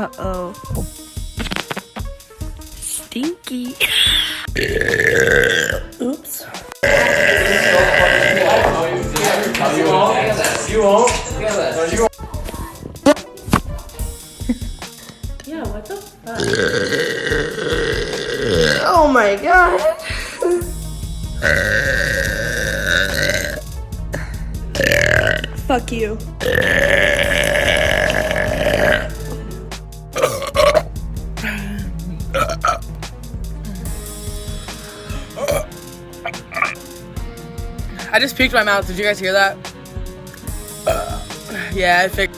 Uh-oh. Stinky. Oops. Yeah, what the fuck? Oh my god. Fuck you. I just peeked my mouth. Did you guys hear that? Yeah, I think.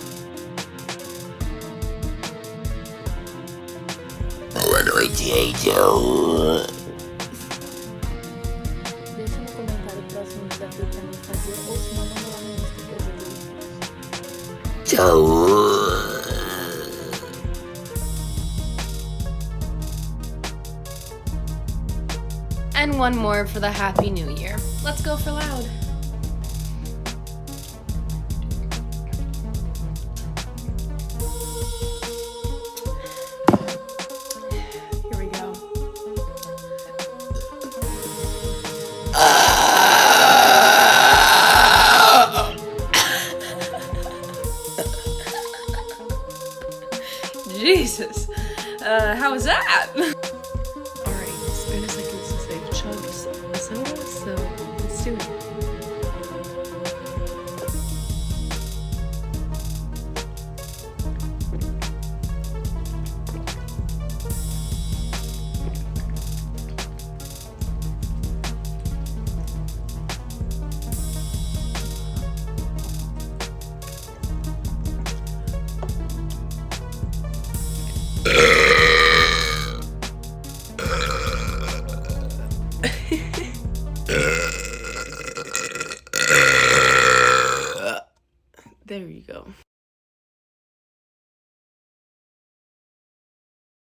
Boa noite, Angel. Deixa no comentário o próximo desafio pra mim fazer, ou se não, manda lá no Insta que eu vou ver. Tchau. And one more for the Happy New Year. Let's go for loud. Here we go. Jesus. How was that? Alright, spin a second since they've chugged a soda, so let's do it. There you go.